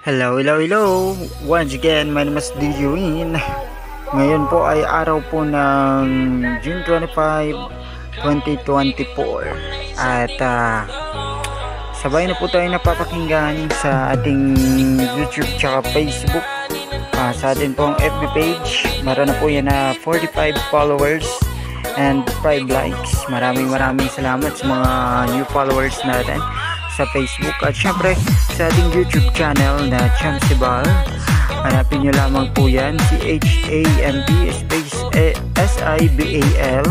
Hello, hello, hello! Once again, my name is DJ Win. Ngayon po ay araw po ng June 25, 2024. At sabay na po tayo napapakinggan sa ating YouTube tsaka Facebook. Sa atin pong FB page, meron na po yan na 45 followers and 5 likes. Maraming salamat sa mga new followers natin sa Facebook at syempre sa ating YouTube channel na Chamsibal. Hanapin nyo lamang po yan, CHAMP space SIBAL.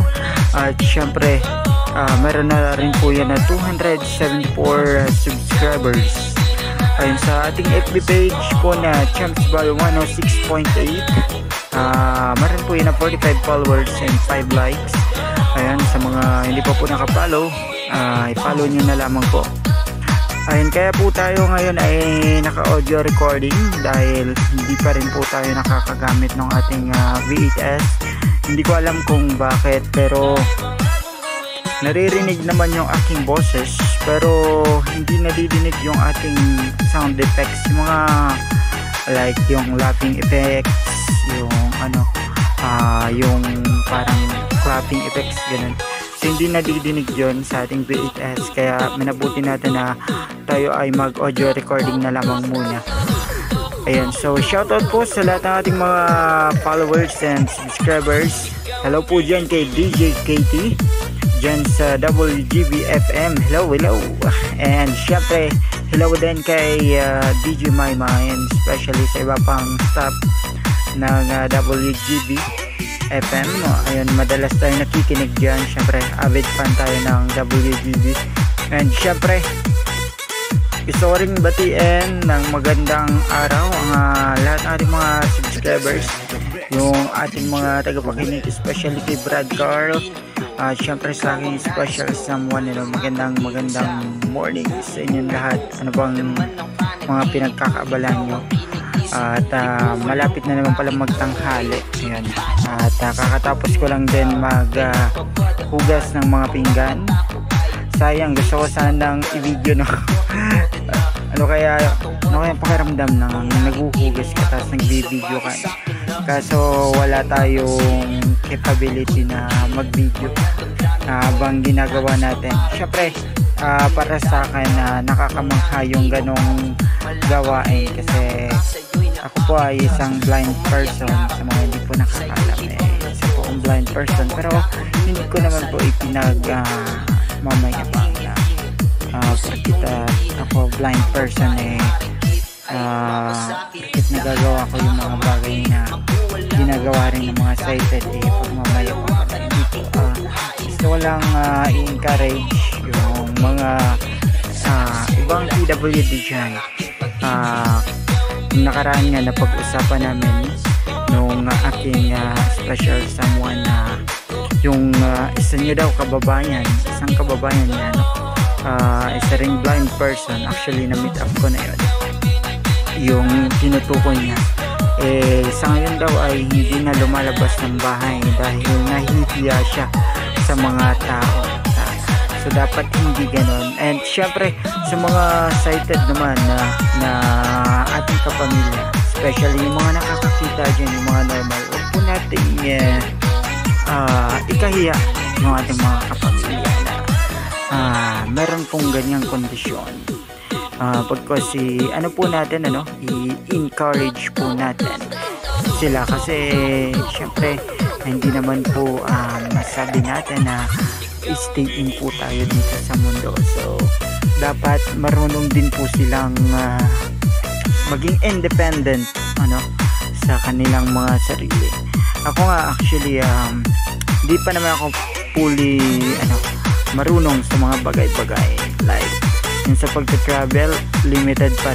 At syempre meron na rin po yan na 274 subscribers. Ayun, sa ating FB page po na Chamsibal 106.8, meron po yan na 45 followers and 5 likes. Ayan, sa mga hindi pa po nakapollow, i-follow nyo na lamang po. Ayun, kaya po tayo ngayon ay naka-audio recording dahil hindi pa rin po tayo nakakagamit ng ating V8S. Hindi ko alam kung bakit, pero naririnig naman yung aking boses pero hindi nadidinig yung ating sound effects, yung mga like yung laughing effects, yung yung parang clapping effects, ganun. So, hindi nadidinig yon sa ating V8S, kaya minabuti natin na tayo ay mag audio recording na lamang muna. Ayan, so shoutout po sa lahat ng ating mga followers and subscribers. Hello po dyan kay DJ Katie, dyan sa WGBFM, hello. And syempre hello din kay DJ Maima, and especially sa iba pang staff ng WGB FM. Ayun, madalas tayo nakikinig dyan. Syempre avid fan tayo ng WGB. And syempre gusto ko rin batiin ng magandang araw ang lahat ng ating mga subscribers, yung ating mga tagapakinig, especially kay Brad Carl. Syempre sa aking special someone, magandang morning sa inyong lahat. Ano bang mga pinagkakaabalan nyo? At malapit na naman pala magtanghali. Ayan. At kakatapos ko lang din hugas ng mga pinggan. Sayang, gusto ko sanang i-video no. ano kaya pakiramdam ng naghuhugas ka tapos nag-video ka, kaso wala tayong capability na mag-video habang ginagawa natin. Syempre para sa akin nakakamangha yung ganong gawain, kasi ako po ay isang blind person. Sa mga hindi po nakakalam, isa po akong blind person, pero hindi ko naman po mamaya pa ako blind person bakit nagagawa ko yung mga bagay na ginagawa rin ng mga sighted pag mamaya pa hindi ko gusto ko lang i-encourage yung mga ibang PWD dyan. Nakaraan nga na pag-usapan namin nung aking special someone na yung isang kababayan niya, isa ring blind person. Actually na meet up ko na yun, yung tinutukoy niya sa ngayon daw ay hindi na lumalabas ng bahay dahil nahihiya siya sa mga tao. So dapat hindi ganon. And syempre sa mga sighted naman na ating kapamilya, especially yung mga nakakakita dyan, yung mga normal, huwag po natin ikahiya yung ating mga kapamilya na meron pong ganyang kondisyon. Pagkasi po natin i-encourage po natin sila, kasi syempre hindi naman po masabi natin na stay in po tayo dito sa mundo. So dapat marunong din po silang maging independent sa kanilang mga sarili. Ako nga actually hindi pa naman ako fully marunong sa mga bagay-bagay, like yung sa pagta-travel, limited pa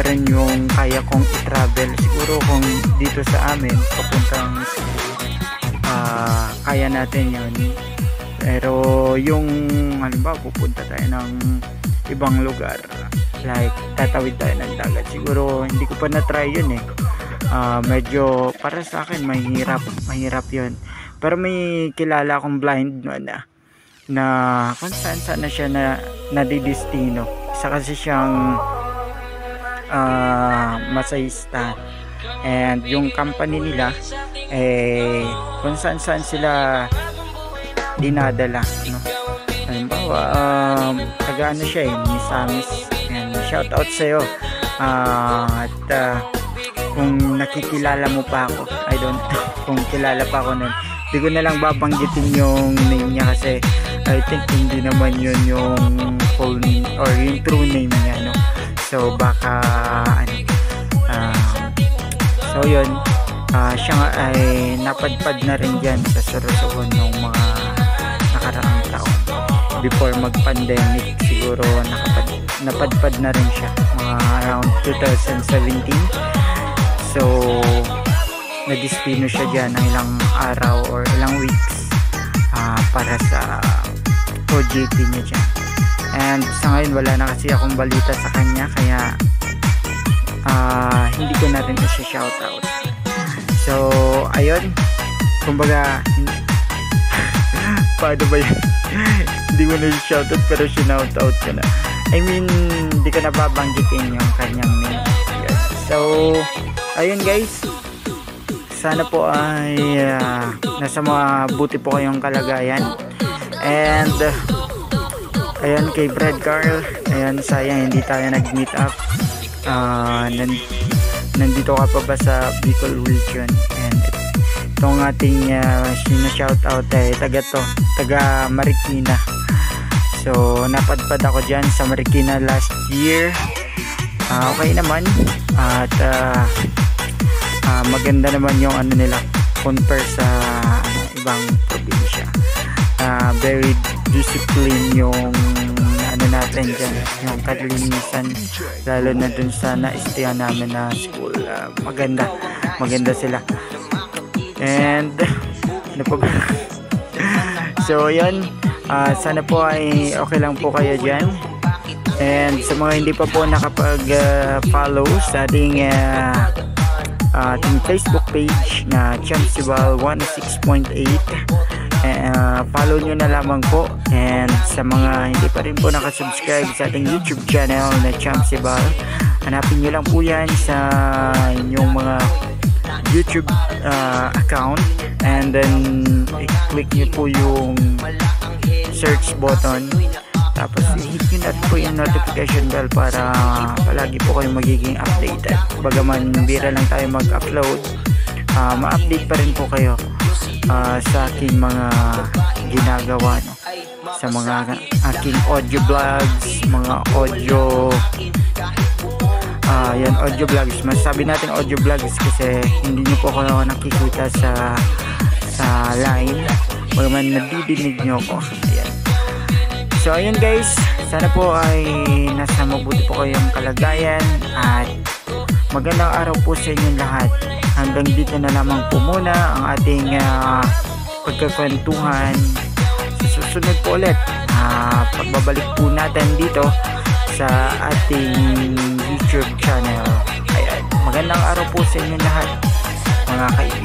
rin yung kaya kong i-travel. Siguro kung dito sa amin papuntang kaya natin yun, pero yung halimbawa pupunta tayo ng ibang lugar, like tatawid tayo ng dagat, siguro hindi ko pa na-try yun medyo para sa akin mahirap yun. Pero may kilala akong blind na kung saan na siya nadidestino. Isa kasi siyang masahista. And yung company nila kung saan sila dinadala, no? Halimbawa taga ano siya Misamis, and shout out sa'yo. At kung nakikilala mo pa ako, I don't know kung kilala pa ako nun, di ko na lang babanggitin yung name niya kasi I think hindi naman yun yung full name or yung true name niya, no? So baka so yun, siya nga ay napadpad na rin dyan sa Sorsogon ng mga nakaraang taon. Before mag-pandemic siguro napadpad na rin siya mga around 2017. So nadispino siya dyan ng ilang araw or ilang weeks para sa OJT niya dyan. And sa ngayon wala na kasi akong balita sa kanya, kaya hindi ko na rin siya shoutout. So ayun, kumbaga paano ba yun? Hindi ko na shoutout pero sinoutout ko na. I mean, hindi ko na babanggitin yung kanyang name. Yes. So ayun guys, sana po ay nasa mabuti po kayong kalagayan. And ayan, kay Brad Carl, ayan, sayang hindi tayo nag-meet up. Nandito ka pa ba sa Bicol region? And itong ating sinashoutout taga Marikina. So napadpad ako dyan sa Marikina last year. Okay naman, at maganda naman yung ano nila compare sa ibang probinsya. Very disciplined yung ano natin dyan, yung kalinisan, lalo na dun sa naistihan namin na school. Maganda sila. And ano pa ba? So yun, sana po ay okay lang po kayo dyan. And sa mga hindi pa po nakapag-follow sa ating Facebook page na Chamsibal 106.8, follow nyo na lamang po. And sa mga hindi pa rin po nakasubscribe sa ating YouTube channel na Chamsibal, hanapin nyo lang po yan sa inyong mga YouTube account, and then i-click nyo po yung search button, tapos i-hit nyo na po yung notification bell para palagi po kayong magiging updated. Bagaman bira lang tayo mag-upload, ma-update pa rin po kayo sa aking mga ginagawa, no? Sa mga aking audio vlogs, mga audio audio vlogs. Masasabi natin audio vlogs kasi hindi nyo po ako nakikita sa line, bagaman nadidinig nyo ko. Ayan. So ayun guys, sana po ay nasa mabuti po kayong kalagayan at magandang araw po sa inyong lahat. Hanggang dito na lamang po muna ang ating pagkakwentuhan. Sa susunod po ulit, pagbabalik po natin dito sa ating YouTube channel. Ayan, magandang araw po sa inyong lahat, mga kaibigan.